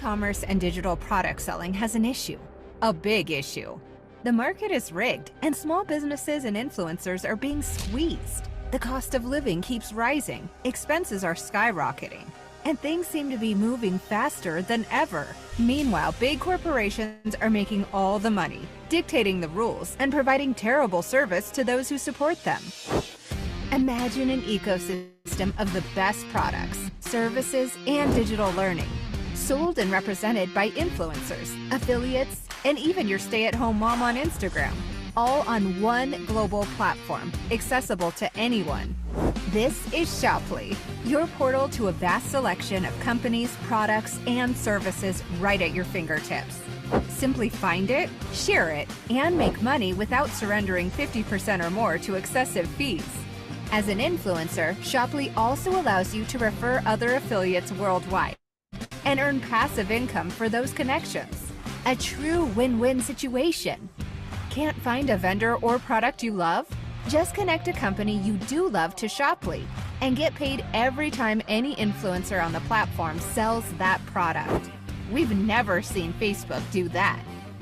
e-commerce and digital product selling has an issue, a big issue. The market is rigged, and small businesses and influencers are being squeezed. The cost of living keeps rising, expenses are skyrocketing, and things seem to be moving faster than ever. Meanwhile, big corporations are making all the money, dictating the rules, and providing terrible service to those who support them. Imagine an ecosystem of the best products, services, and digital learning, sold and represented by influencers, affiliates, and even your stay-at-home mom on Instagram, all on one global platform, accessible to anyone. This is Shoply, your portal to a vast selection of companies, products, and services right at your fingertips. Simply find it, share it, and make money without surrendering 50% or more to excessive fees. As an influencer, Shoply also allows you to refer other affiliates worldwide and earn passive income for those connections. A true win-win situation. Can't find a vendor or product you love? Just connect a company you do love to Shoply and get paid every time any influencer on the platform sells that product. We've never seen Facebook do that.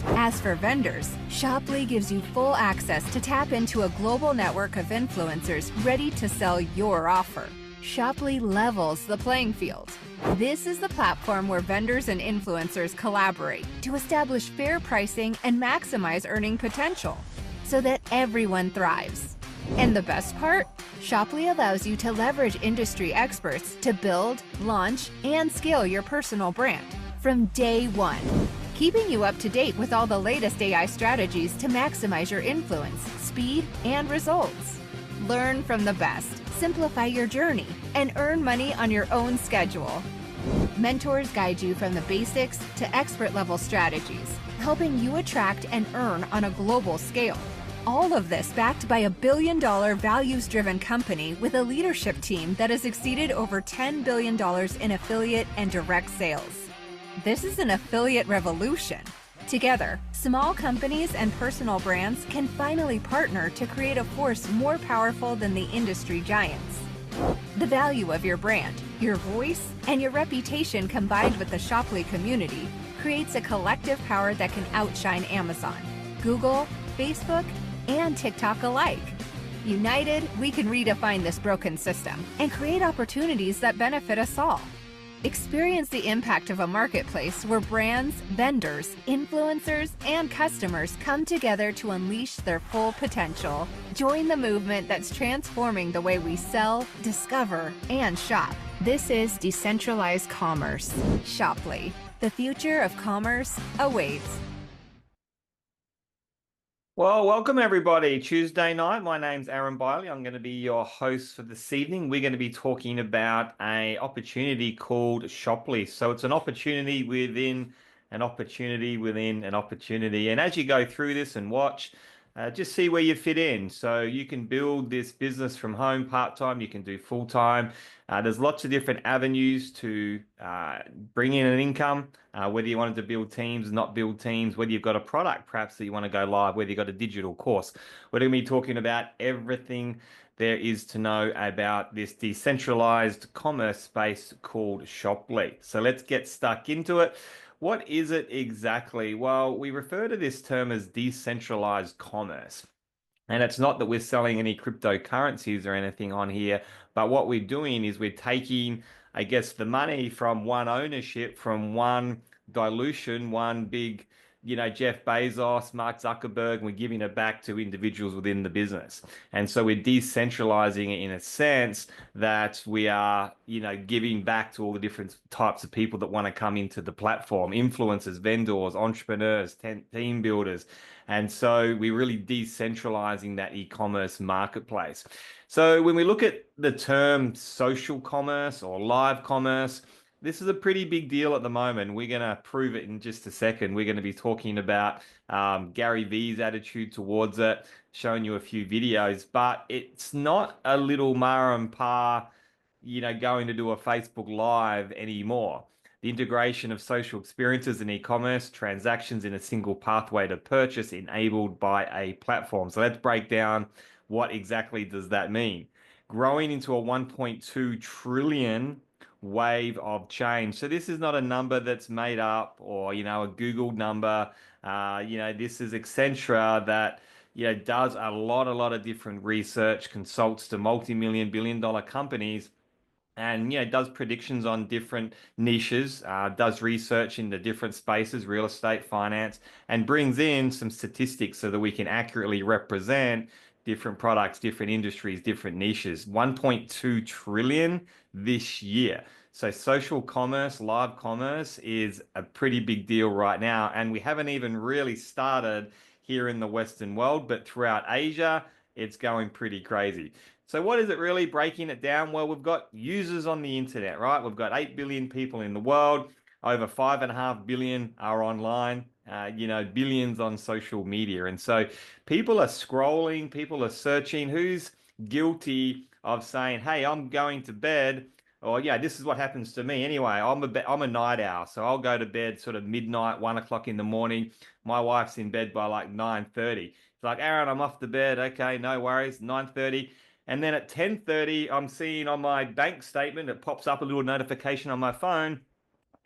As for vendors, Shoply gives you full access to tap into a global network of influencers ready to sell your offer. Shoply levels the playing field. This is the platform where vendors and influencers collaborate to establish fair pricing and maximize earning potential so that everyone thrives. And the best part? Shoply allows you to leverage industry experts to build, launch, and scale your personal brand from day one, keeping you up to date with all the latest AI strategies to maximize your influence, speed, and results. Learn from the best, simplify your journey, and earn money on your own schedule. Mentors guide you from the basics to expert-level strategies, helping you attract and earn on a global scale. All of this backed by a billion-dollar values-driven company with a leadership team that has exceeded over $10 billion in affiliate and direct sales. This is an affiliate revolution. Together, small companies and personal brands can finally partner to create a force more powerful than the industry giants. The value of your brand, your voice, and your reputation combined with the Shoply community creates a collective power that can outshine Amazon, Google, Facebook, and TikTok alike. United, we can redefine this broken system and create opportunities that benefit us all. Experience the impact of a marketplace where brands, vendors, influencers, and customers come together to unleash their full potential. Join the movement that's transforming the way we sell, discover, and shop. This is decentralized commerce. Shoply. The future of commerce awaits. Well, welcome everybody. Tuesday night. My name's Byerlee. I'm going to be your host for this evening. We're going to be talking about an opportunity called Shoply. So it's an opportunity within an opportunity within an opportunity. And as you go through this and watch, just see where you fit in. So you can build this business from home part-time. You can do full-time. There's lots of different avenues to bring in an income, whether you wanted to build teams, not build teams, whether you've got a product perhaps that you want to go live, whether you've got a digital course. We're going to be talking about everything there is to know about this decentralized commerce space called Shoply. So let's get stuck into it. What is it exactly? Well, we refer to this term as decentralized commerce. And it's not that we're selling any cryptocurrencies or anything on here, but what we're doing is we're taking, I guess, the money from one ownership, from one dilution, one big, Jeff Bezos, Mark Zuckerberg, and we're giving it back to individuals within the business. And so we're decentralizing it in a sense that we are, giving back to all the different types of people that want to come into the platform, influencers, vendors, entrepreneurs, team builders. And so we're really decentralizing that e-commerce marketplace. So when we look at the term social commerce or live commerce, this is a pretty big deal at the moment. We're going to prove it in just a second. We're going to be talking about Gary Vee's attitude towards it, showing you a few videos, but it's not a little ma and pa, going to do a Facebook Live anymore. The integration of social experiences in e-commerce, transactions in a single pathway to purchase enabled by a platform. So let's break down what exactly does that mean. Growing into a 1.2 trillion wave of change. So this is not a number that's made up or, a Google number. This is Accenture that, does a lot of different research, consults to multi-million, billion-dollar companies and does predictions on different niches, does research into different spaces, real estate, finance, and brings in some statistics so that we can accurately represent different products, different industries, different niches. 1.2 trillion this year. So social commerce, live commerce is a pretty big deal right now, and we haven't even really started here in the Western world, but throughout Asia, it's going pretty crazy. So what is it really breaking it down? Well, we've got users on the internet, right? We've got 8 billion people in the world. Over 5.5 billion are online, billions on social media. And so people are scrolling, people are searching. Who's guilty of saying, hey, I'm going to bed? Or yeah, this is what happens to me anyway. I'm a night owl, so I'll go to bed sort of midnight, 1 o'clock in the morning. My wife's in bed by like 9:30. It's like, Aaron, I'm off to bed. Okay, no worries. 9:30. And then at 10:30, I'm seeing on my bank statement, it pops up a little notification on my phone.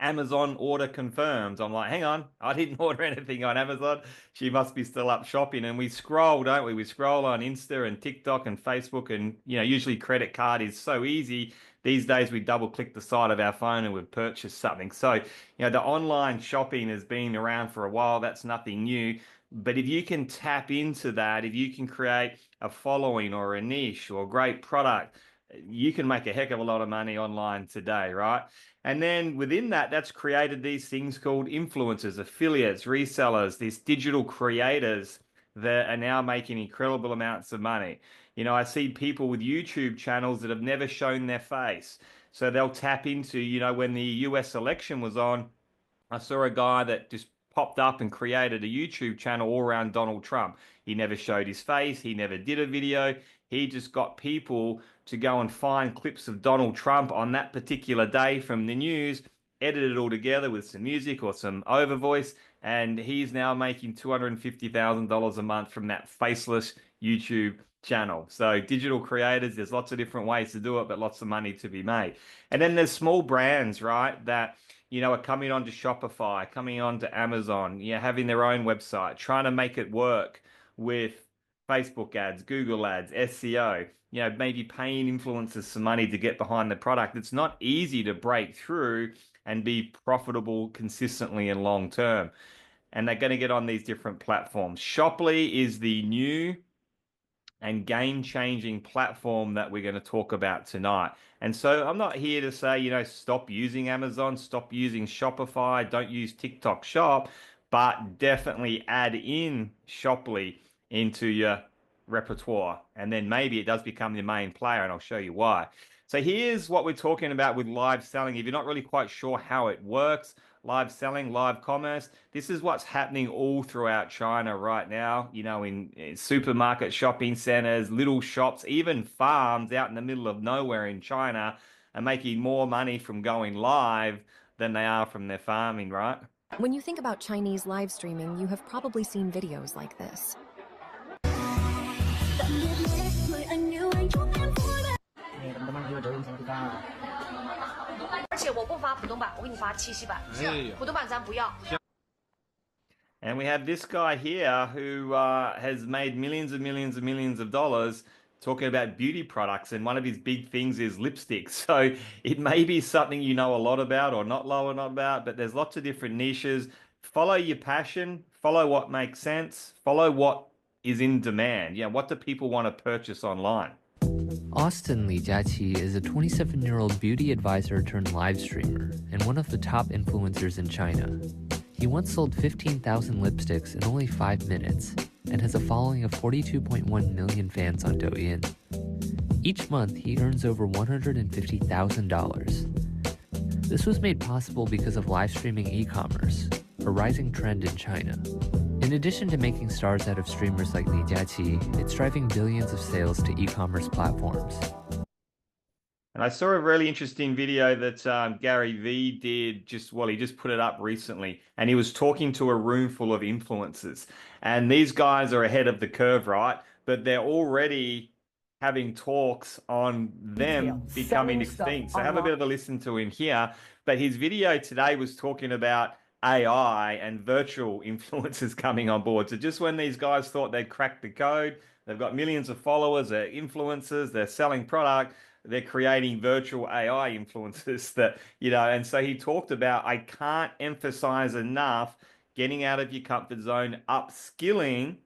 Amazon order confirmed. I'm like, hang on, I didn't order anything on Amazon. She must be still up shopping. And we scroll, don't we? We scroll on Insta and TikTok and Facebook, and usually credit card is so easy. These days we double click the side of our phone and we've purchased something. So, the online shopping has been around for a while. That's nothing new. But if you can tap into that, if you can create a following or a niche or a great product, you can make a heck of a lot of money online today, right? And then within that, that's created these things called influencers, affiliates, resellers, these digital creators that are now making incredible amounts of money. I see people with YouTube channels that have never shown their face. So they'll tap into, when the US election was on, I saw a guy that just popped up and created a YouTube channel all around Donald Trump. He never showed his face, he never did a video. He just got people to go and find clips of Donald Trump on that particular day from the news, edit it all together with some music or some overvoice, and he's now making $250,000 a month from that faceless YouTube channel. So digital creators, there's lots of different ways to do it, but lots of money to be made. And then there's small brands, right, that are coming onto Shopify, coming onto Amazon, having their own website, trying to make it work with Facebook ads, Google ads, SEO, maybe paying influencers some money to get behind the product. It's not easy to break through and be profitable consistently and long term. And they're going to get on these different platforms. Shoply is the new and game-changing platform that we're going to talk about tonight. And so I'm not here to say, stop using Amazon, stop using Shopify, don't use TikTok Shop, but definitely add in Shoply into your repertoire. And then maybe it does become your main player, and I'll show you why. So here's what we're talking about with live selling. If you're not really quite sure how it works, live selling, live commerce, this is what's happening all throughout China right now, in supermarket shopping centers, little shops, even farms out in the middle of nowhere in China are making more money from going live than they are from their farming, right? When you think about Chinese live streaming, you have probably seen videos like this. 而且我不发普通版，我给你发70版。是，普通版咱不要。 And we have this guy here who has made millions and millions and millions of dollars talking about beauty products. And one of his big things is lipstick. So it may be something you know a lot about or not about, but there's lots of different niches. Follow your passion, follow what makes sense, follow what is in demand. What do people want to purchase online? Austin Li Jiaqi is a 27-year-old beauty advisor turned live streamer and one of the top influencers in China. He once sold 15,000 lipsticks in only 5 minutes and has a following of 42.1 million fans on Douyin. Each month, he earns over $150,000. This was made possible because of live streaming e-commerce, a rising trend in China. In addition to making stars out of streamers like Li Jiaqi, it's driving billions of sales to e-commerce platforms. And I saw a really interesting video that Gary Vee did he just put it up recently, and he was talking to a room full of influencers. And these guys are ahead of the curve, right? But they're already having talks on them becoming extinct. So have a bit of a listen to him here. But his video today was talking about AI and virtual influencers coming on board. So just when these guys thought they'd cracked the code, they've got millions of followers, they're influencers, they're selling product, they're creating virtual AI influencers that, and so he talked about, I can't emphasize enough getting out of your comfort zone, upskilling,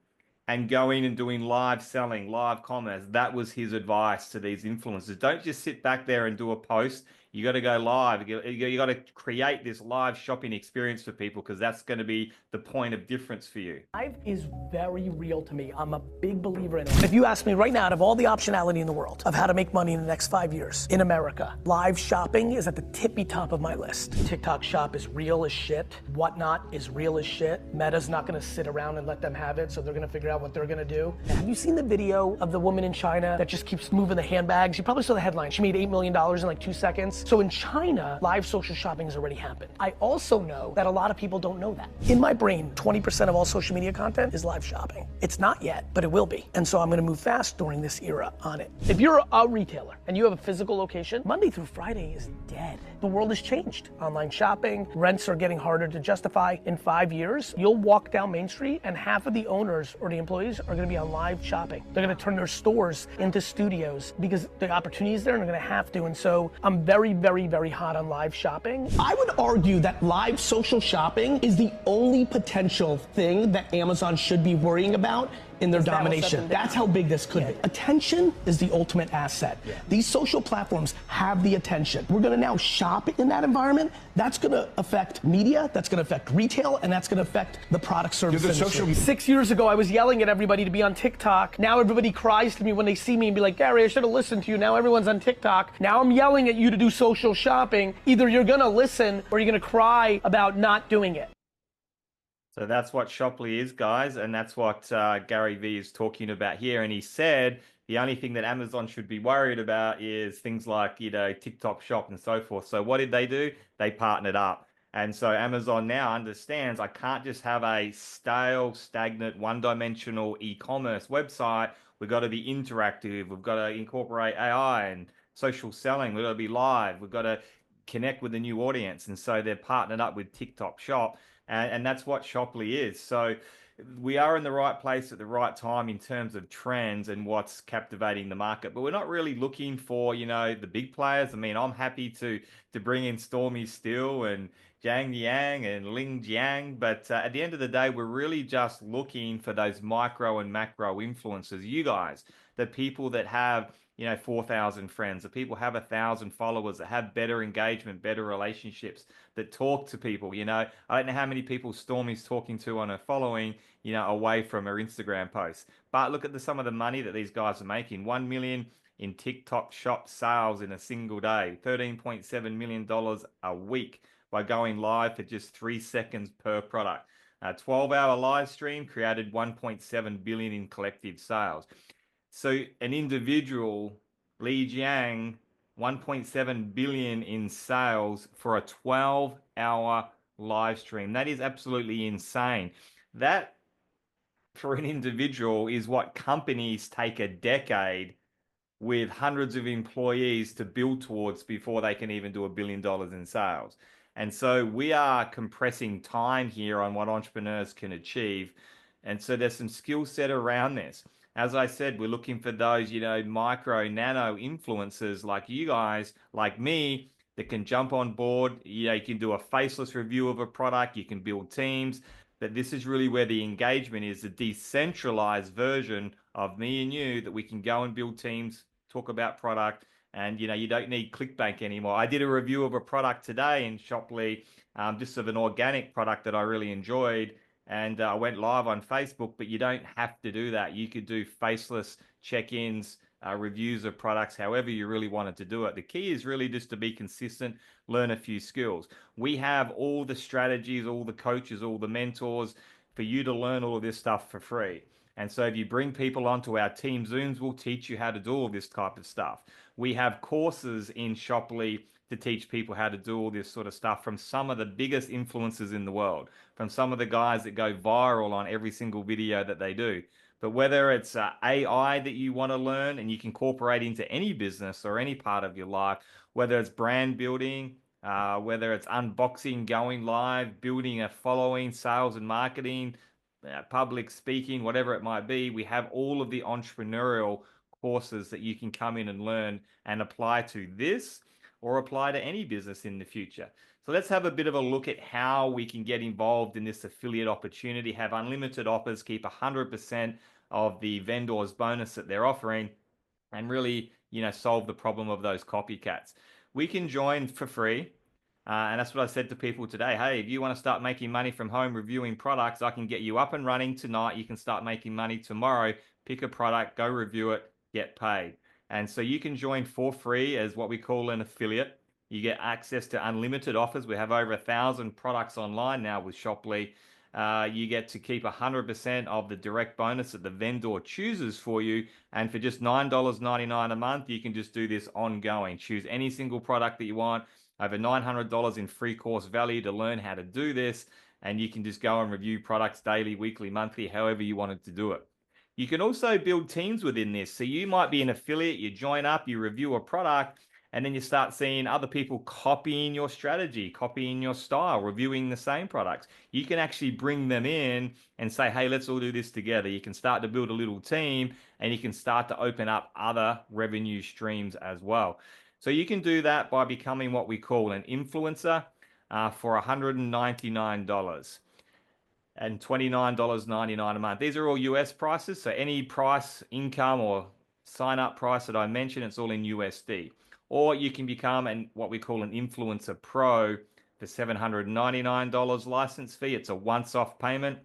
and going and doing live selling, live commerce. That was his advice to these influencers. Don't just sit back there and do a post. You got to go live. You got to create this live shopping experience for people, because that's going to be the point of difference for you. Live is very real to me. I'm a big believer in it. If you ask me right now, out of all the optionality in the world of how to make money in the next 5 years in America, live shopping is at the tippy top of my list. TikTok Shop is real as shit. Whatnot is real as shit. Meta's not gonna sit around and let them have it, so they're gonna figure out what they're gonna do. Have you seen the video of the woman in China that just keeps moving the handbags? You probably saw the headline. She made $8 million in like 2 seconds. So in China, live social shopping has already happened. I also know that a lot of people don't know that. In my brain, 20% of all social media content is live shopping. It's not yet, but it will be. And so I'm gonna move fast during this era on it. If you're a retailer and you have a physical location, Monday through Friday is dead. The world has changed. Online shopping, rents are getting harder to justify. In 5 years, you'll walk down Main Street and half of the owners or the employees are gonna be on live shopping. They're gonna turn their stores into studios because the opportunity is there and they're gonna have to. And so I'm very, very, very hot on live shopping. I would argue that live social shopping is the only potential thing that Amazon should be worrying about in their domination. That's how big this could be. Attention is the ultimate asset. These social platforms have the attention. We're gonna now shop in that environment. That's gonna affect media, that's gonna affect retail, and that's gonna affect the product service industry. 6 years ago, I was yelling at everybody to be on TikTok. Now everybody cries to me when they see me and be like, Gary, I should have listened to you. Now everyone's on TikTok. Now I'm yelling at you to do social shopping. Either you're gonna listen or you're gonna cry about not doing it. So that's what Shoply is, guys, and that's what Gary Vee is talking about here. And he said the only thing that Amazon should be worried about is things like, TikTok Shop and so forth. So what did they do? They partnered up. And so Amazon now understands I can't just have a stale, stagnant, one-dimensional e-commerce website. We've got to be interactive. We've got to incorporate AI and social selling. We've got to be live. We've got to connect with a new audience. And so they're partnered up with TikTok Shop. And that's what Shoply is. So we are in the right place at the right time in terms of trends and what's captivating the market. But we're not really looking for, the big players. I mean, I'm happy to bring in Stormy Still and Zhang Yang and Ling Jiang. But at the end of the day, we're really just looking for those micro and macro influencers. You guys, the people that have 4,000 friends, the people have 1,000 followers, that have better engagement, better relationships, that talk to people. I don't know how many people Stormy's talking to on her following, away from her Instagram posts. But look at some of the money that these guys are making. 1 million in TikTok Shop sales in a single day, $13.7 million a week by going live for just 3 seconds per product. A 12-hour live stream created 1.7 billion in collective sales. So an individual, Li Jiang, 1.7 billion in sales for a 12-hour live stream. That is absolutely insane. That, for an individual, is what companies take a decade with hundreds of employees to build towards before they can even do $1 billion in sales. And so we are compressing time here on what entrepreneurs can achieve. And so there's some skill set around this. As I said, we're looking for those, micro, nano influencers like you guys, like me, that can jump on board. You can do a faceless review of a product. You can build teams. But this is really where the engagement is, the decentralized version of me and you, that we can go and build teams, talk about product, and you don't need ClickBank anymore. I did a review of a product today in Shoply, just of an organic product that I really enjoyed. And I went live on Facebook, but you don't have to do that. You could do faceless check-ins, reviews of products, however you really wanted to do it. The key is really just to be consistent, learn a few skills. We have all the strategies, all the coaches, all the mentors for you to learn all of this stuff for free. And so if you bring people onto our team Zooms, we'll teach you how to do all this type of stuff. We have courses in Shoply to teach people how to do all this sort of stuff from some of the biggest influencers in the world, from some of the guys that go viral on every single video that they do. But whether it's AI that you want to learn and you can incorporate into any business or any part of your life, whether it's brand building, whether it's unboxing, going live, building a following, sales and marketing, public speaking, whatever it might be, we have all of the entrepreneurial courses that you can come in and learn and apply to this or apply to any business in the future. So let's have a bit of a look at how we can get involved in this affiliate opportunity, have unlimited offers, keep 100% of the vendor's bonus that they're offering, and really, solve the problem of those copycats. We can join for free. And that's what I said to people today. Hey, if you want to start making money from home reviewing products, I can get you up and running tonight. You can start making money tomorrow. Pick a product, go review it, get paid. And so you can join for free as what we call an affiliate. You get access to unlimited offers. We have over 1,000 products online now with Shoplee. You get to keep 100% of the direct bonus that the vendor chooses for you. And for just $9.99 a month, you can just do this ongoing. Choose any single product that you want. Over $900 in free course value to learn how to do this. And you can just go and review products daily, weekly, monthly, however you wanted to do it. You can also build teams within this. So you might be an affiliate, you join up, you review a product, and then you start seeing other people copying your strategy, copying your style, reviewing the same products. You can actually bring them in and say, hey, let's all do this together. You can start to build a little team and you can start to open up other revenue streams as well. So you can do that by becoming what we call an influencer for $199 and $29.99 a month. These are all US prices. So any price, income, or sign up price that I mentioned, it's all in USD. Or you can become what we call an Influencer Pro for $799 license fee. It's a once-off payment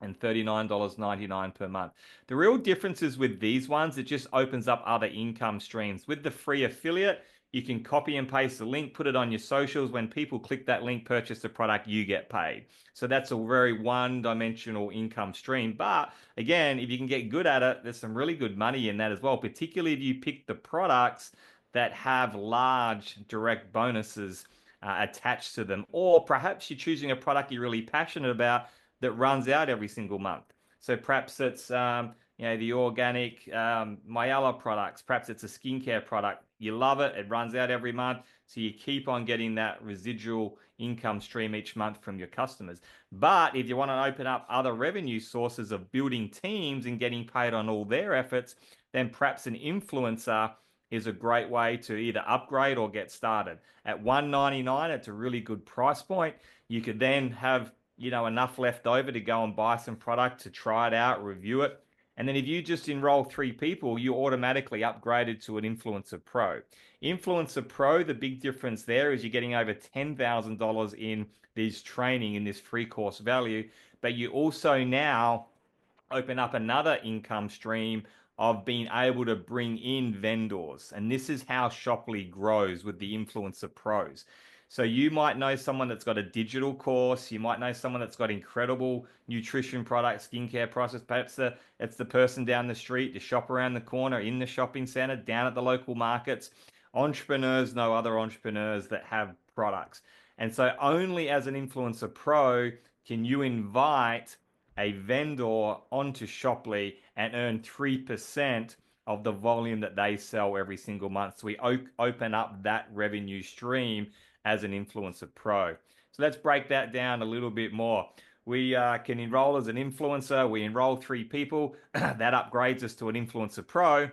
and $39.99 per month. The real difference is with these ones, it just opens up other income streams. With the free affiliate, you can copy and paste the link, put it on your socials. When people click that link, purchase the product, you get paid. So that's a very one-dimensional income stream. But again, if you can get good at it, there's some really good money in that as well, particularly if you pick the products that have large direct bonuses attached to them. Or perhaps you're choosing a product you're really passionate about that runs out every single month. So perhaps it's the organic Myala products. Perhaps it's a skincare product. You love it. It runs out every month. So you keep on getting that residual income stream each month from your customers. But if you want to open up other revenue sources of building teams and getting paid on all their efforts, then perhaps an influencer is a great way to either upgrade or get started. At $199, it's a really good price point. You could then have enough left over to go and buy some product to try it out, review it. And then if you just enroll 3 people, you automatically upgraded to an Influencer Pro. Influencer Pro, the big difference there is you're getting over $10,000 in this training, in this free course value, but you also now open up another income stream of being able to bring in vendors. And this is how Shoplee grows with the Influencer Pros. So you might know someone that's got a digital course. You might know someone that's got incredible nutrition products, skincare products. Perhaps it's the person down the street, to shop around the corner, in the shopping center, down at the local markets. Entrepreneurs know other entrepreneurs that have products. And so only as an Influencer Pro can you invite a vendor onto Shoplee and earn 3% of the volume that they sell every single month. So we open up that revenue stream as an Influencer Pro. So let's break that down a little bit more. We can enroll as an influencer. We enroll 3 people. That upgrades us to an Influencer Pro.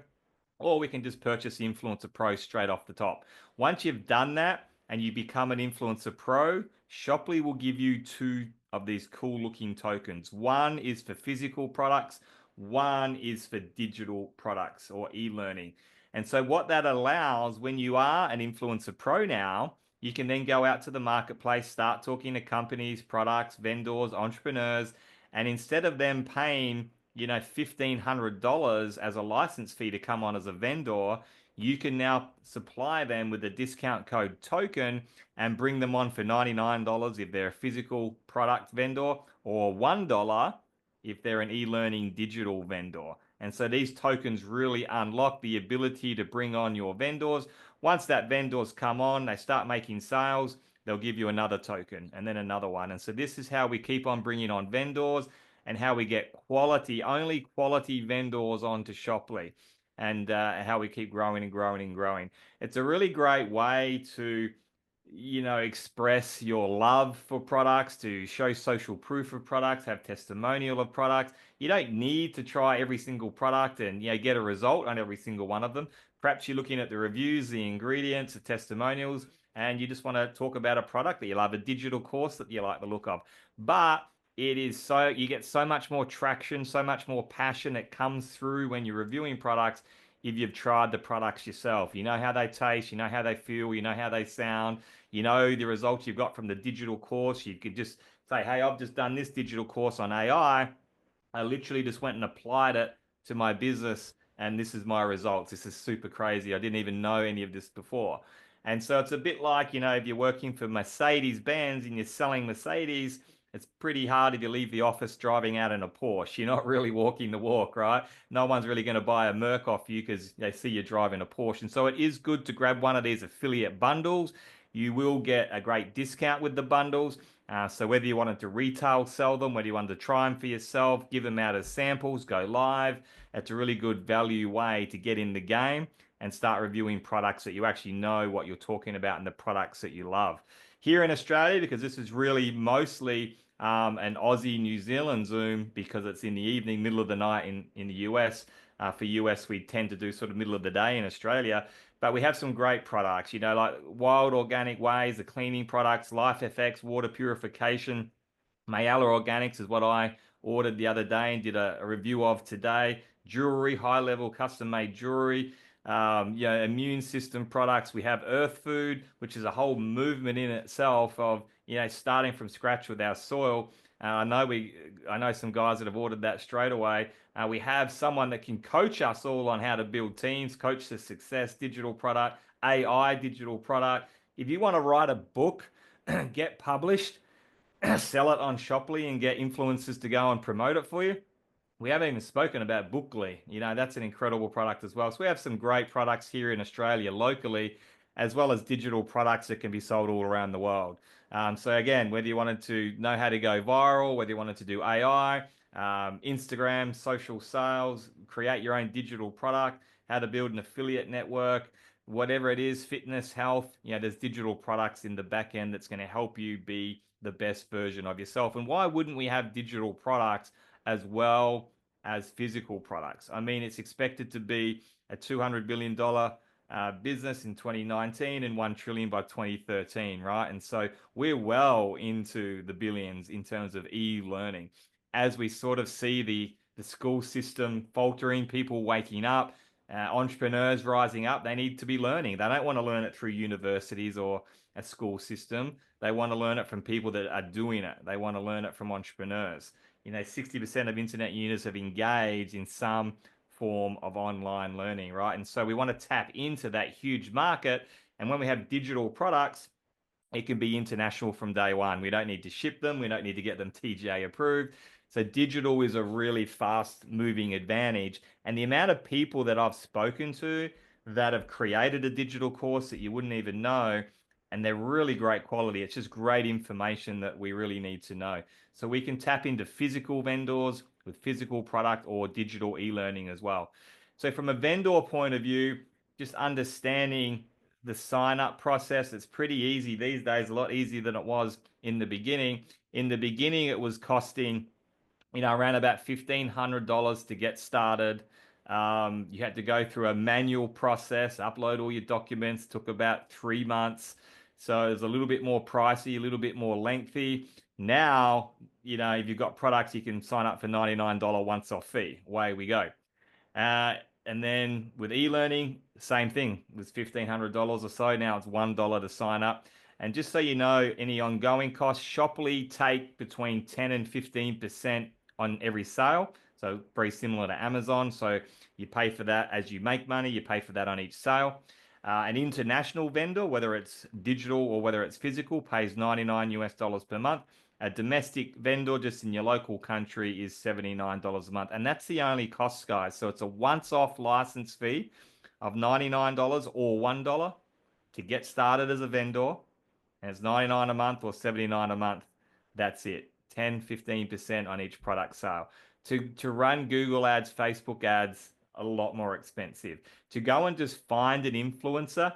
Or we can just purchase the Influencer Pro straight off the top. Once you've done that and you become an Influencer Pro, Shoplee will give you 2 of these cool looking tokens. One is for physical products. One is for digital products or e-learning. And so what that allows, when you are an Influencer Pro now, you can then go out to the marketplace, start talking to companies, products, vendors, entrepreneurs, and instead of them paying, $1,500 as a license fee to come on as a vendor, you can now supply them with a discount code token and bring them on for $99 if they're a physical product vendor, or $1 if they're an e-learning digital vendor. And so these tokens really unlock the ability to bring on your vendors. Once that vendors come on, they start making sales, they'll give you another token and then another one. And so this is how we keep on bringing on vendors and how we get only quality vendors onto Shoply, and how we keep growing and growing and growing. It's a really great way to, express your love for products, to show social proof of products, have testimonial of products. You don't need to try every single product and get a result on every single one of them. Perhaps you're looking at the reviews, the ingredients, the testimonials, and you just want to talk about a product that you love, a digital course that you like the look of. But you get so much more traction, so much more passion that comes through when you're reviewing products if you've tried the products yourself. You know how they taste, you know how they feel, you know how they sound, you know the results you've got from the digital course. You could just say, hey, I've just done this digital course on AI. I literally just went and applied it to my business, and this is my results. This is super crazy. I didn't even know any of this before. And so it's a bit like, if you're working for Mercedes-Benz and you're selling Mercedes, it's pretty hard if you leave the office driving out in a Porsche. You're not really walking the walk, right? No one's really going to buy a Merc off you because they see you driving a Porsche. And so it is good to grab one of these affiliate bundles. You will get a great discount with the bundles. So whether you wanted to retail sell them, whether you wanted to try them for yourself, give them out as samples, go live, it's a really good value way to get in the game and start reviewing products that you actually know what you're talking about and the products that you love. Here in Australia, because this is really mostly an Aussie New Zealand Zoom, because it's in the evening, middle of the night in the US. For US, we tend to do sort of middle of the day in Australia. But we have some great products, like Wild Organic Ways, the cleaning products, Life FX, water purification. Mayala Organics is what I ordered the other day and did a review of today. Jewelry, high-level custom-made jewelry. Immune system products. We have Earth Food, which is a whole movement in itself of, starting from scratch with our soil. I know some guys that have ordered that straight away. We have someone that can coach us all on how to build teams, coach to success, digital product, AI digital product. If you want to write a book, get published, sell it on Shoply and get influencers to go and promote it for you. We haven't even spoken about Bookly. That's an incredible product as well. So we have some great products here in Australia locally, as well as digital products that can be sold all around the world. So again, whether you wanted to know how to go viral, whether you wanted to do AI, Instagram, social sales, create your own digital product, how to build an affiliate network, whatever it is, fitness, health, there's digital products in the back end that's going to help you be the best version of yourself. And why wouldn't we have digital products as well as physical products? I mean, it's expected to be a $200 billion business in 2019 and $1 trillion by 2013, right? And so we're well into the billions in terms of e-learning. As we sort of see the school system faltering, people waking up, entrepreneurs rising up, they need to be learning. They don't want to learn it through universities or a school system. They want to learn it from people that are doing it. They want to learn it from entrepreneurs. 60% of internet users have engaged in some form of online learning, right? And so we want to tap into that huge market. And when we have digital products, it can be international from day one. We don't need to ship them. We don't need to get them TGA approved. So digital is a really fast moving advantage. And the amount of people that I've spoken to that have created a digital course that you wouldn't even know, and they're really great quality. It's just great information that we really need to know. So we can tap into physical vendors with physical product or digital e-learning as well. So from a vendor point of view, just understanding the sign up process, it's pretty easy these days, a lot easier than it was in the beginning. In the beginning, it was costing, around about $1,500 to get started. You had to go through a manual process, upload all your documents, took about 3 months. So it's a little bit more pricey, a little bit more lengthy. Now, if you've got products, you can sign up for $99 once-off fee. Away we go. And then with e-learning, same thing. It was $1,500 or so. Now it's $1 to sign up. And just so you know, any ongoing costs, Shoply take between 10 and 15% on every sale. So very similar to Amazon. So you pay for that as you make money. You pay for that on each sale. An international vendor, whether it's digital or whether it's physical, pays $99 per month. A domestic vendor just in your local country is $79 a month. And that's the only cost, guys. So it's a once-off license fee of $99 or $1 to get started as a vendor. And it's $99 a month or $79 a month. That's it. 10, 15% on each product sale. To run Google ads, Facebook ads, a lot more expensive. To go and just find an influencer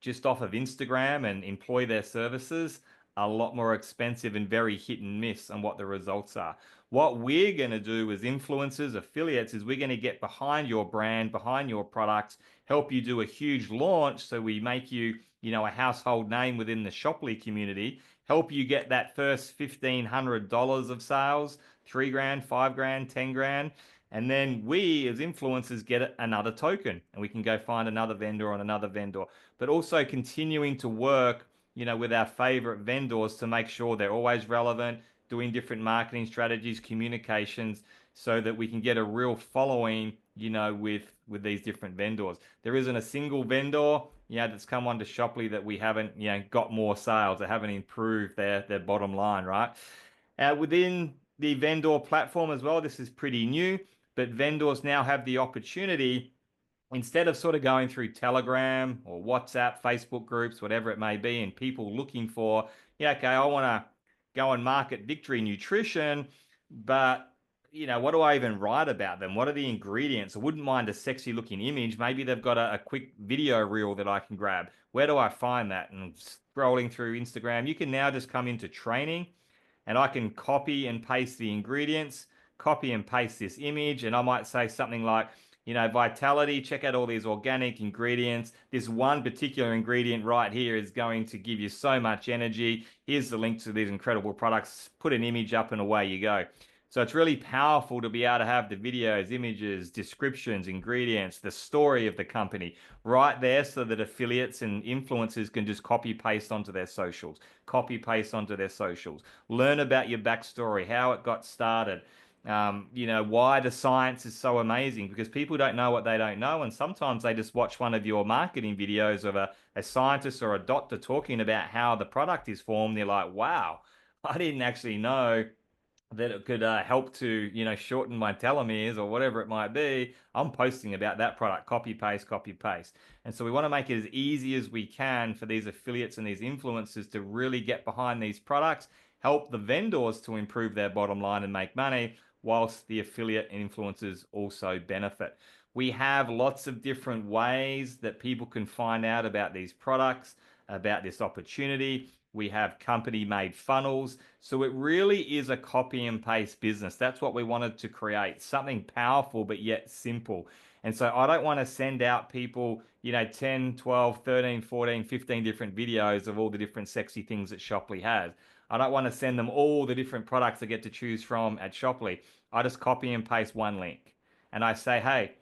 just off of Instagram and employ their services, a lot more expensive and very hit and miss on what the results are. What we're going to do as influencers, affiliates, is we're going to get behind your brand, behind your products, help you do a huge launch so we make you, a household name within the Shoply community, help you get that first $1,500 of sales, 3 grand, 5 grand, 10 grand. And then we as influencers get another token and we can go find another vendor on another vendor, but also continuing to work, with our favorite vendors to make sure they're always relevant, doing different marketing strategies, communications, so that we can get a real following, with these different vendors. There isn't a single vendor, that's come onto Shoply that we haven't, got more sales, they haven't improved their bottom line, right? Within the vendor platform as well, this is pretty new, but vendors now have the opportunity, instead of sort of going through Telegram or WhatsApp, Facebook groups, whatever it may be, and people looking for, okay, I want to go and market Victory Nutrition, but what do I even write about them? What are the ingredients? I wouldn't mind a sexy looking image. Maybe they've got a quick video reel that I can grab. Where do I find that? And scrolling through Instagram, you can now just come into training and I can copy and paste the ingredients, copy and paste this image, and I might say something like, Vitality, check out all these organic ingredients. This one particular ingredient right here is going to give you so much energy. Here's the link to these incredible products. Put an image up and away you go. So it's really powerful to be able to have the videos, images, descriptions, ingredients, the story of the company right there so that affiliates and influencers can just copy paste onto their socials, learn about your backstory, how it got started, why the science is so amazing, because people don't know what they don't know. And sometimes they just watch one of your marketing videos of a scientist or a doctor talking about how the product is formed. They're like, wow, I didn't actually know that it could help to, shorten my telomeres or whatever it might be. I'm posting about that product, copy, paste, copy, paste. And so we want to make it as easy as we can for these affiliates and these influencers to really get behind these products, help the vendors to improve their bottom line and make money, whilst the affiliate influencers also benefit. We have lots of different ways that people can find out about these products, about this opportunity. We have company-made funnels. So it really is a copy and paste business. That's what we wanted to create, something powerful but yet simple. And so I don't want to send out people, 10, 12, 13, 14, 15 different videos of all the different sexy things that Shoply has. I don't want to send them all the different products they get to choose from at Shoply. I just copy and paste one link. And I say, hey,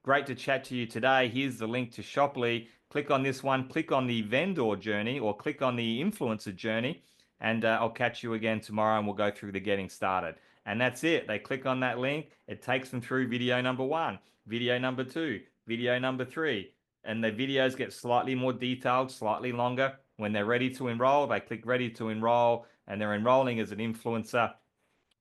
great to chat to you today. Here's the link to Shoply. Click on this one, click on the vendor journey or click on the influencer journey, and I'll catch you again tomorrow and we'll go through the getting started. And that's it. They click on that link. It takes them through video number 1, video number 2, video number 3. And the videos get slightly more detailed, slightly longer. When they're ready to enroll, they click ready to enroll, and they're enrolling as an influencer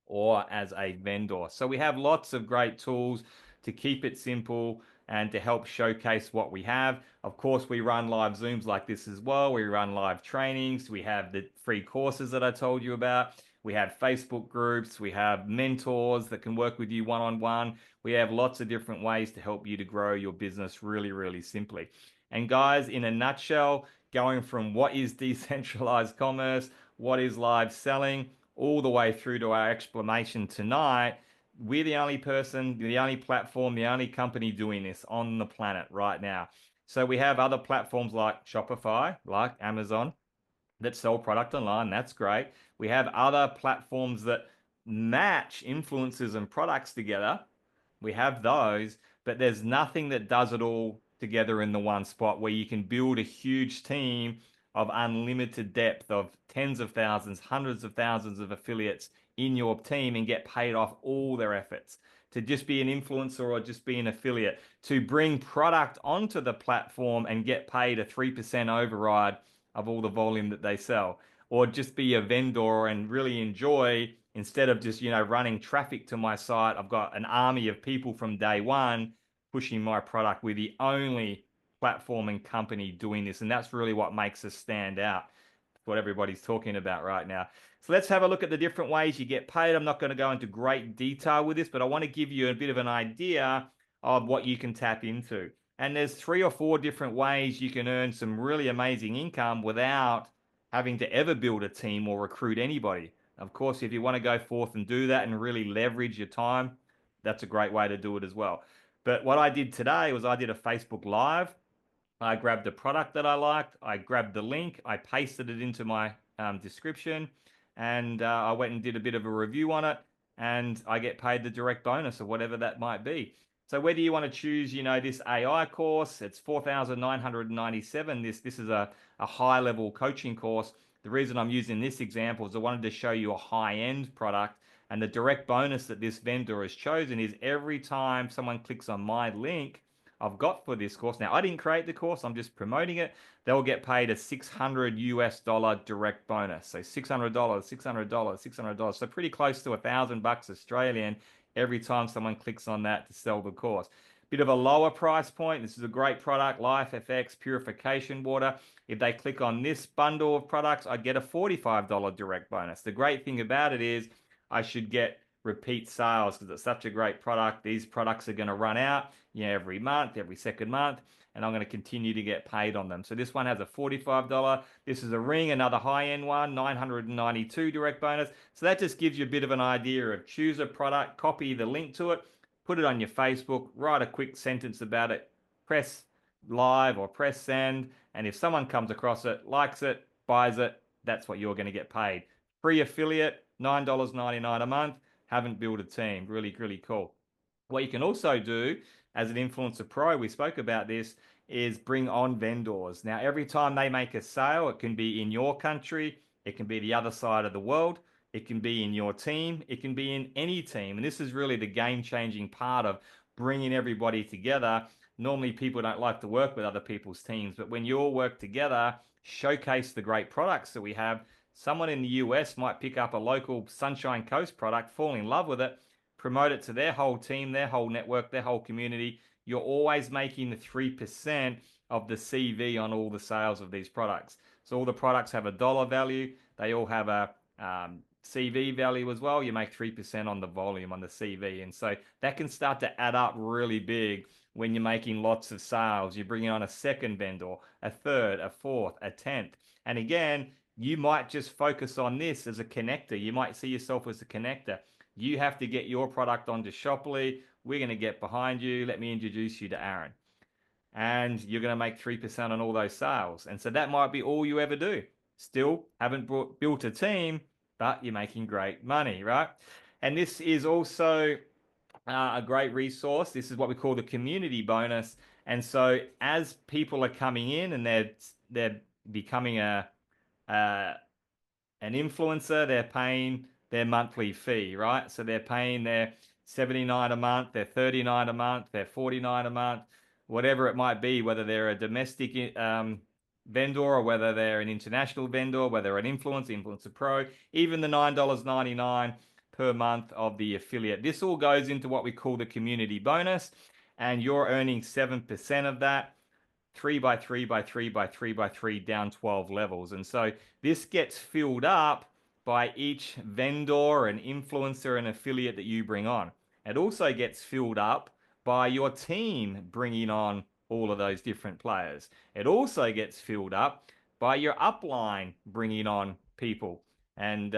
or as a vendor. So we have lots of great tools to keep it simple and to help showcase what we have. Of course, we run live Zooms like this as well. We run live trainings. We have the free courses that I told you about. We have Facebook groups. We have mentors that can work with you one-on-one. We have lots of different ways to help you to grow your business really, really simply. And guys, in a nutshell, going from what is decentralized commerce, what is live selling, all the way through to our explanation tonight, we're the only person, the only platform, the only company doing this on the planet right now. So we have other platforms like Shopify, like Amazon, that sell product online. That's great. We have other platforms that match influencers and products together. We have those, but there's nothing that does it all together in the one spot where you can build a huge team of unlimited depth of tens of thousands, hundreds of thousands of affiliates in your team and get paid off all their efforts. To just be an influencer or just be an affiliate, to bring product onto the platform and get paid a 3% override of all the volume that they sell, or just be a vendor and really enjoy, instead of just, running traffic to my site, I've got an army of people from day one pushing my product. We're the only platform and company doing this, and that's really what makes us stand out what everybody's talking about right now. So let's have a look at the different ways you get paid. I'm not going to go into great detail with this, but I want to give you a bit of an idea of what you can tap into. And there's 3 or 4 different ways you can earn some really amazing income without having to ever build a team or recruit anybody. Of course, if you want to go forth and do that and really leverage your time, that's a great way to do it as well. But what I did today was I did a Facebook Live. I grabbed the product that I liked. I grabbed the link. I pasted it into my description, and I went and did a bit of a review on it. And I get paid the direct bonus or whatever that might be. So whether you want to choose, this AI course, it's 4,997. This is a high level coaching course. The reason I'm using this example is I wanted to show you a high end product. And the direct bonus that this vendor has chosen is every time someone clicks on my link I've got for this course. Now, I didn't create the course, I'm just promoting it. They'll get paid a $600 direct bonus. So $600, $600, $600. So pretty close to $1,000 Australian every time someone clicks on that to sell the course. Bit of a lower price point. This is a great product, Life FX purification water. If they click on this bundle of products, I'd get a $45 direct bonus. The great thing about it is I should get repeat sales because it's such a great product. These products are going to run out, every month, every second month, and I'm going to continue to get paid on them. So this one has a $45. This is a ring, another high-end one, $992 direct bonus. So that just gives you a bit of an idea of choose a product, copy the link to it, put it on your Facebook, write a quick sentence about it, press live or press send, and if someone comes across it, likes it, buys it, that's what you're going to get paid. Free affiliate, $9.99 a month. Haven't built a team. Really, really cool. What you can also do as an influencer pro, we spoke about this, is bring on vendors. Now, every time they make a sale, it can be in your country, it can be the other side of the world, it can be in your team, it can be in any team. And this is really the game-changing part of bringing everybody together. Normally, people don't like to work with other people's teams, but when you all work together, showcase the great products that we have. Someone in the US might pick up a local Sunshine Coast product, fall in love with it, promote it to their whole team, their whole network, their whole community. You're always making the 3% of the CV on all the sales of these products. So all the products have a dollar value. They all have a CV value as well. You make 3% on the volume on the CV. And so that can start to add up really big when you're making lots of sales. You're bringing on a second vendor, a third, a fourth, a 10th. And again, you might just focus on this as a connector. You might see yourself as a connector. You have to get your product onto Shoply. We're going to get behind you. Let me introduce you to Aaron. And you're going to make 3% on all those sales. And so that might be all you ever do. Still haven't built a team, but you're making great money, right? And this is also a great resource. This is what we call the community bonus. And so as people are coming in and they're becoming an influencer, they're paying their monthly fee, right? So they're paying their $79 a month, their $39 a month, their $49 a month, whatever it might be, whether they're a domestic vendor or whether they're an international vendor, whether they're an influencer pro, even the $9.99 per month of the affiliate. This all goes into what we call the community bonus, and you're earning 7% of that. 3 by 3 by 3 by 3 by 3 down 12 levels. And so this gets filled up by each vendor and influencer and affiliate that you bring on. It also gets filled up by your team bringing on all of those different players. It also gets filled up by your upline bringing on people, and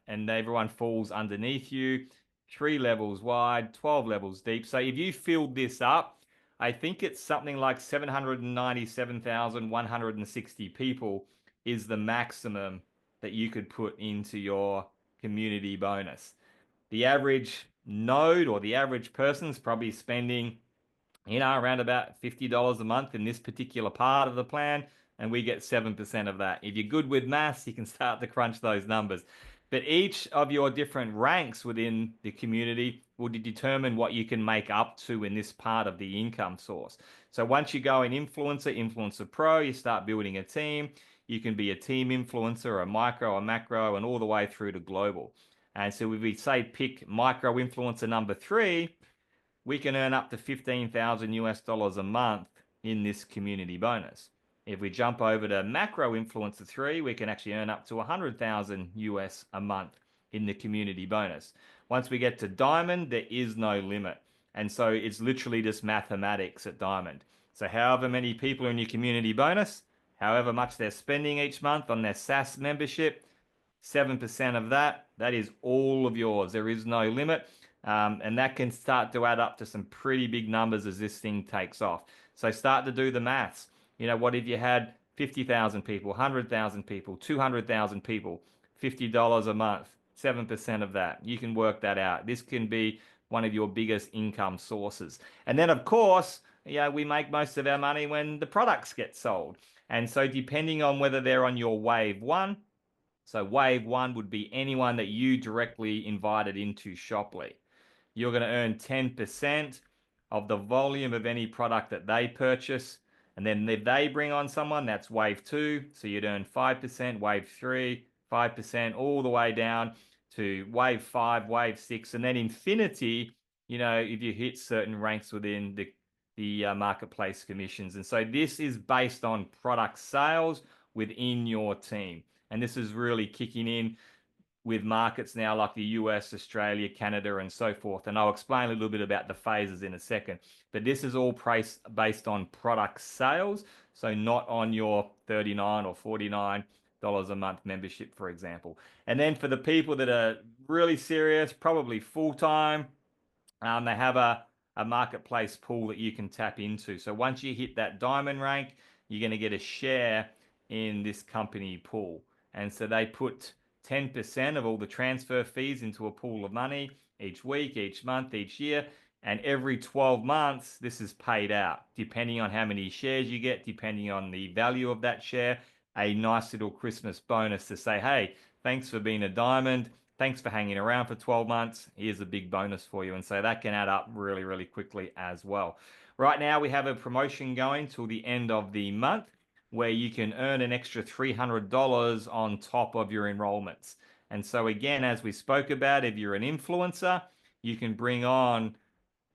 everyone falls underneath you, 3 levels wide, 12 levels deep. So if you filled this up, I think it's something like 797,160 people is the maximum that you could put into your community bonus. The average node or the average person is probably spending, around about $50 a month in this particular part of the plan, and we get 7% of that. If you're good with maths, you can start to crunch those numbers. But each of your different ranks within the community will determine what you can make up to in this part of the income source. So once you go in influencer pro, you start building a team. You can be a team influencer, a micro, a macro, and all the way through to global. And so if we say pick micro influencer number 3, we can earn up to $15,000 US a month in this community bonus. If we jump over to macro influencer 3, we can actually earn up to 100,000 US a month in the community bonus. Once we get to diamond, there is no limit. And so it's literally just mathematics at diamond. So however many people in your community bonus, however much they're spending each month on their SaaS membership, 7% of that is all of yours. There is no limit. And that can start to add up to some pretty big numbers as this thing takes off. So start to do the maths. You know, what if you had 50,000 people, 100,000 people, 200,000 people, $50 a month, 7% of that? You can work that out. This can be one of your biggest income sources. And then, of course, yeah, we make most of our money when the products get sold. And so depending on whether they're on your wave one, so wave one would be anyone that you directly invited into Shoply. You're going to earn 10% of the volume of any product that they purchase. And then if they bring on someone, that's wave two. So you'd earn 5%, wave three, 5%, all the way down to wave five, wave six, and then infinity, you know, if you hit certain ranks within the marketplace commissions. And so this is based on product sales within your team. And this is really kicking in with markets now like the US, Australia, Canada, and so forth. And I'll explain a little bit about the phases in a second. But this is all based on product sales, so not on your $39 or $49 a month membership, for example. And then for the people that are really serious, probably full-time, they have a marketplace pool that you can tap into. So once you hit that diamond rank, you're going to get a share in this company pool. And so they put 10% of all the transfer fees into a pool of money each week, each month, each year. And every 12 months, this is paid out, depending on how many shares you get, depending on the value of that share. A nice little Christmas bonus to say, hey, thanks for being a diamond. Thanks for hanging around for 12 months. Here's a big bonus for you. And so that can add up really, really quickly as well. Right now, we have a promotion going till the end of the month where you can earn an extra $300 on top of your enrollments. And so again, as we spoke about, if you're an influencer, you can bring on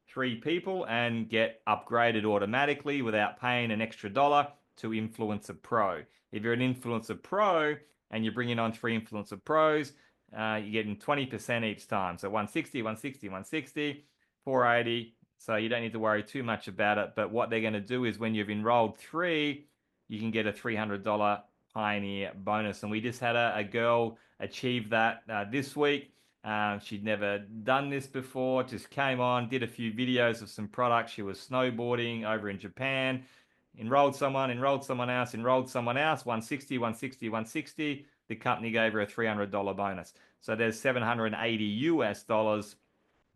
3 people and get upgraded automatically without paying an extra dollar to Influencer Pro. If you're an Influencer Pro and you're bringing on 3 Influencer Pros, you're getting 20% each time. So 160, 160, 160, 480. So you don't need to worry too much about it. But what they're going to do is when you've enrolled 3, you can get a $300 Pioneer bonus. And we just had a girl achieve that this week. She'd never done this before, just came on, did a few videos of some products. She was snowboarding over in Japan, enrolled someone else, 160, 160, 160. The company gave her a $300 bonus. So there's 780 US dollars,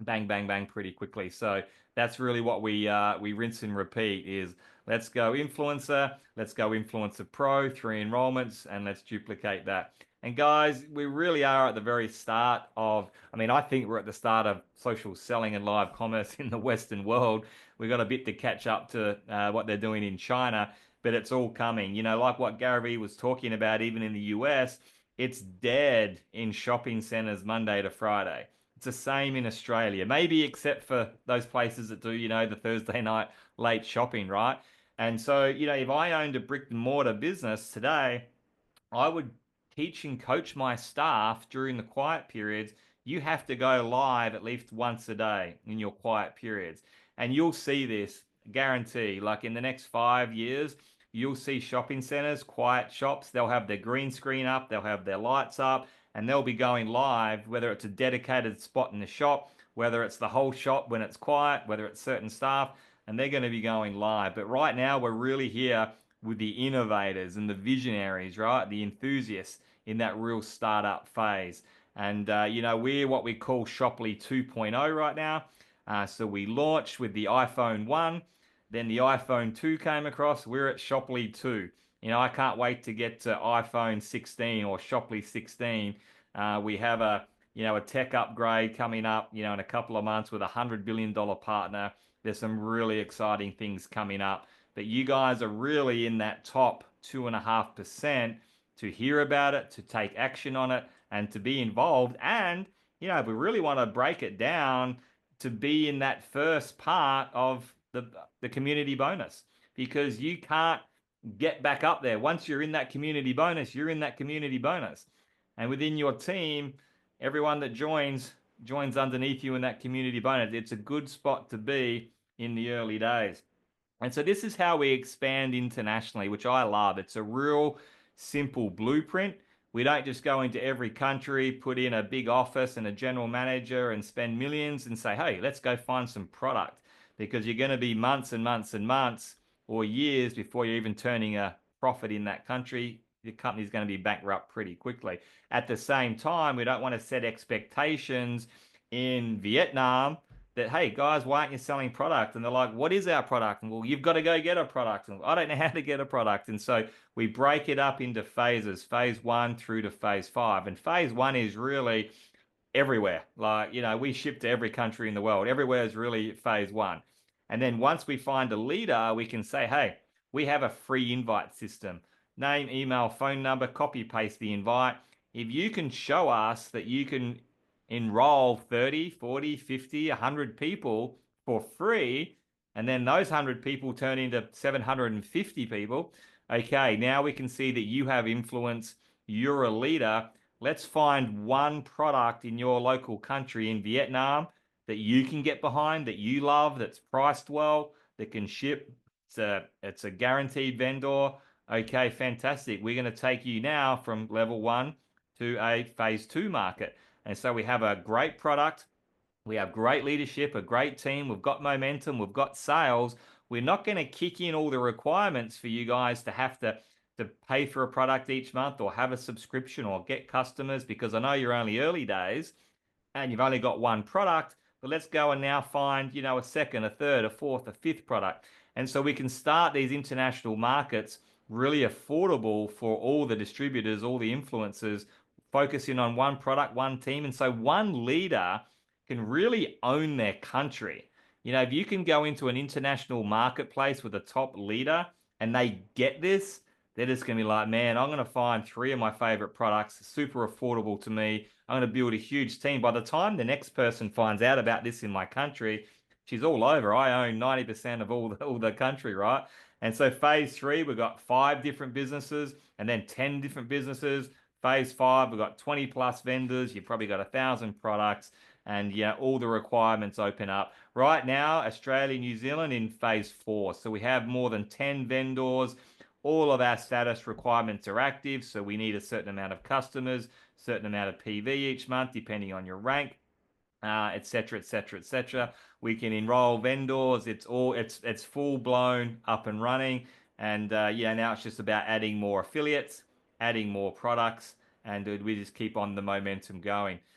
bang, bang, bang, pretty quickly. So that's really what we rinse and repeat is let's go influencer, let's go influencer pro, 3 enrollments, and let's duplicate that. And guys, we really are at the very start of, I think we're at the start of social selling and live commerce in the Western world. We've got a bit to catch up to what they're doing in China, but it's all coming. You know, like what Gary was talking about, even in the US, it's dead in shopping centers Monday to Friday. It's the same in Australia, maybe except for those places that do, you know, the Thursday night late shopping, right? And so, you know, if I owned a brick and mortar business today, I would teach and coach my staff during the quiet periods. You have to go live at least once a day in your quiet periods. And you'll see this, guarantee, like in the next 5 years, you'll see shopping centers, quiet shops, they'll have their green screen up, they'll have their lights up, and they'll be going live, whether it's a dedicated spot in the shop, whether it's the whole shop when it's quiet, whether it's certain staff, and they're going to be going live. But right now, we're really here with the innovators and the visionaries, right? The enthusiasts in that real startup phase. And, you know, we're what we call Shoply 2.0 right now. So we launched with the iPhone 1, then the iPhone 2 came across. We're at Shoply 2. You know, I can't wait to get to iPhone 16 or Shoply 16. We have a tech upgrade coming up, you know, in a couple of months with a $100 billion partner. There's some really exciting things coming up. But you guys are really in that top 2.5% to hear about it, to take action on it, and to be involved. And, you know, if we really want to break it down, to be in that first part of the community bonus. Because you can't get back up there. Once you're in that community bonus, you're in that community bonus. And within your team, everyone that joins underneath you in that community bonus. It's a good spot to be in the early days. And so this is how we expand internationally, which I love. It's a real simple blueprint. We don't just go into every country, put in a big office and a general manager and spend millions and say, hey, let's go find some product, because you're going to be months and months and months or years before you're even turning a profit in that country. Your company's going to be bankrupt pretty quickly. At the same time, we don't want to set expectations in Vietnam that, hey guys, why aren't you selling product? And they're like, what is our product? And well, you've got to go get a product. And I don't know how to get a product. And so we break it up into phases, phase 1 through to phase 5. And phase 1 is really everywhere. Like, we ship to every country in the world. Everywhere is really phase 1. And then once we find a leader, we can say, hey, we have a free invite system. Name, email, phone number, copy paste the invite. If you can show us that you can enroll 30, 40, 50, 100 people for free, and then those 100 people turn into 750 people, okay, now we can see that you have influence, you're a leader. Let's find one product in your local country in Vietnam that you can get behind, that you love, that's priced well, that can ship. It's a guaranteed vendor. Okay, fantastic. We're going to take you now from level 1 to a phase 2 market. And so we have a great product. We have great leadership, a great team. We've got momentum. We've got sales. We're not going to kick in all the requirements for you guys to have to pay for a product each month or have a subscription or get customers, because I know you're only early days and you've only got one product. But let's go and now find, a second, a third, a fourth, a fifth product. And so we can start these international markets really affordable for all the distributors, all the influencers, focusing on one product, one team. And so one leader can really own their country. If you can go into an international marketplace with a top leader and they get this, they're just going to be like, man, I'm going to find 3 of my favorite products, super affordable to me. I'm going to build a huge team. By the time the next person finds out about this in my country, she's all over. I own 90% of all the country, right? And so phase 3, we've got 5 different businesses and then 10 different businesses. Phase 5, we've got 20 plus vendors. You've probably got 1,000 products, and all the requirements open up. Right now, Australia, New Zealand in phase 4. So we have more than 10 vendors. All of our status requirements are active. So we need a certain amount of customers, certain amount of PV each month, depending on your rank, etc., etc., etc. We can enroll vendors. It's full blown up and running. And now it's just about adding more affiliates, adding more products, and we just keep on the momentum going.